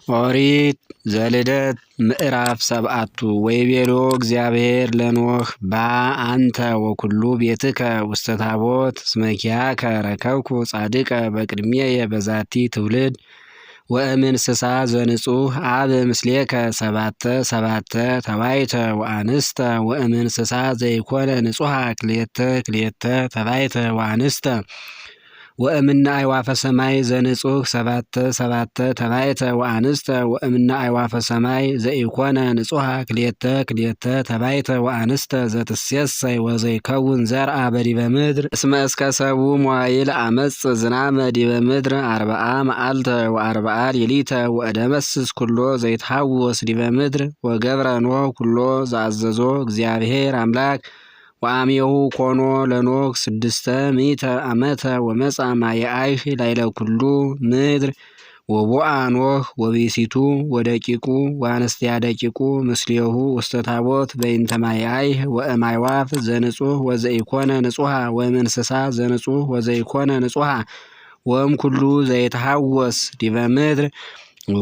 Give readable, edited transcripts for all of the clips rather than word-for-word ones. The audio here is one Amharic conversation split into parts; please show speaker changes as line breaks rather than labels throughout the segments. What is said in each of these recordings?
ኦሪት ዘልደት ምዕራፍ 7 ወይቤሎ እግዚአብሔር ለኖህ በአንተ ወኩሉ ቤትከ ውስተ ታቦት እስመ ኪያከ ረከብኩ ጻድቀ በቅድሜየ በዛቲ ትውልድ ወእምንስሳ ዘንጹህ አብ ምስሌከ ሰባተ ተባይተ ወአንስተ ወእምንስሳ ዘይኮነ ንጹሃ ክልኤተ ተባይተ ወአንስተ ወእምነ አዕዋፈ ሰማይ ዘንጹህ ሰባተ ተባይተ ወአንስተ ወእምነ አዕዋፈ ሰማይ ዘኢኮነ ንጹሃ ክልኤተ ተባይተ ወአንስተ ዘትሴሰይ ወዘይከውን ዘርአ በዲበ ምድር እስመ እስከ ሰቡ መዋይል አመጽ ዝናመ ዲበ ምድር 40 መዓልተ ወ40 ሌሊተ ወእደመስስ ኩሎ ዘይትሐወስ ዲበ ምድር ወገብረ ኖህ ኩሎ ዘአዘዞ እግዚአብሔር አምላክ ወአሜሁ ኮኖ ለኖህ 600 ዓመተ ወመጻ ማየ አይህ ላይለ ኩሉ ምድር ወቦአ ኖህ ወቢሲቱ ወደቂቁ ወአንስቲያ ደቂቁ ምስሌሁ ውስተ ታቦት በእንተ ማየ አይህ ወእማይዋፍ ዘንጹህ ወዘኢኮነ ንጹሃ ወእምንስሳ ዘንጹህ ወዘኢኮነ ንጹሃ ወእም ኩሉ ዘይትሐወስ ዲበ ምድር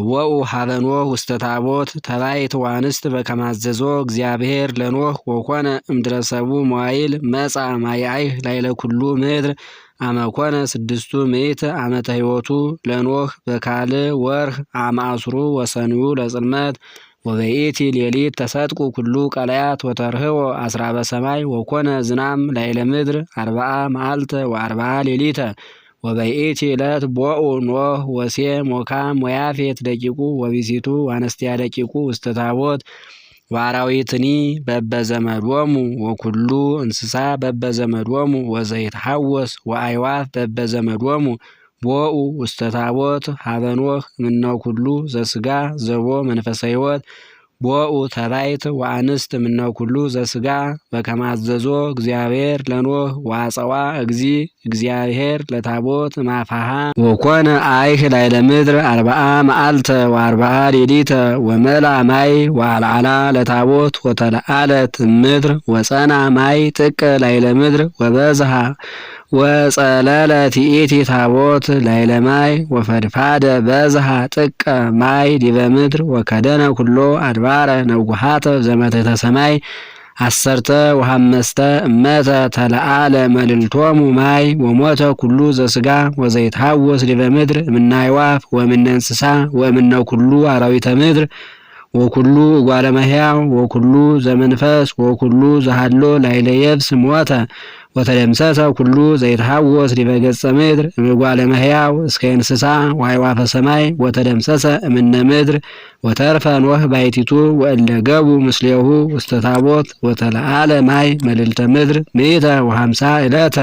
ወኡ ሀበ ኖህ ውስተ ታቦት ተባይት ወአንስት በከማዘዞ እግዚአብሔር ለኖህ ወኮነ እምድረሰቡ መዋይል መጻ ማየ አይህ ላይለ ኩሉ ምድር አመኮነ 600 ዓመተ ሕይወቱ ለኖህ በካል ወርህ አማስሩ ወሰንዩ ለጽልመት ወበኢቲ ሌሊት ተሰጥቁ ኩሉ ቀላያት ወተርህወ 10 በሰማይ ወኮነ ዝናም ላይለ ምድር 40 መዓልተ ወ40 ሌሊተ ወበይእቲ ዕለት ቦኡ ኖህ ወሴም ወካም ወያፌት ደቂቁ ወቢሲቱ ወአንስቲያ ደቂቁ ውስተ ታቦት ወአራዊትኒ በበዘመዶሙ ወኩሉ እንስሳ በበዘመዶሙ ወዘይትሐወስ ወአዕዋፍ በበዘመዶሙ ቦኡ ውስተ ታቦት ሀበ ኖህ እምነ ኩሉ ዘስጋ ዘቦ መንፈሰ ሕይወት ቦኡ ተባይት ወአንስት እምነ ኩሉ ዘስጋ በከማዘዞ እግዚአብሔር ለኖህ ወአጸዋ እግዚአብሔር ለታቦት ማፋሃ ወኮነ አይህ ላይለ ምድር 40 መዓልተ ወ40 ሌሊተ ወመላ ማይ ወአልዓላ ለታቦት ወተለአለት ምድር ወጸና ማይ ጥቀ ላይለ ምድር ወበዝሃ ወጸለለ ትኢቲ ታቦት ላይለ ማይ ወፈድፋደ በዝሃ ጥቀ ማይ ዲበ ምድር ወከደነ ኩሎ አድባረ ነጉሃተ ዘመተተ ሰማይ 15 እመተ ተለአለ መልልቶሙ ማይ ወሞተ ኩሉ ዘስጋ ወዘይትሐወስ ዲበ ምድር እምነ አዕዋፍ ወእምነ እንስሳ ወእምነ ኩሉ አራዊተ ምድር ወኩሉ እጓለ እመሕያው ወኩሉ ዘመንፈስ ወኩሉ ዘሃሎ ላይለ የብስ ሞተ ወተደምሰሰ ኩሉ ዘይትሐወስ ዲበ ገጸ ምድር እምጓለ እመሕያው እስከ እንስሳ ወአዕዋፈ ሰማይ ወተደምሰሰ እምነ ምድር ወተርፈ ኖህ ባሕቲቱ ወእለ ገቡ ምስሌሁ ውስተ ታቦት ወተለአለ ማይ መልዕልተ ምድር 150 ዕለተ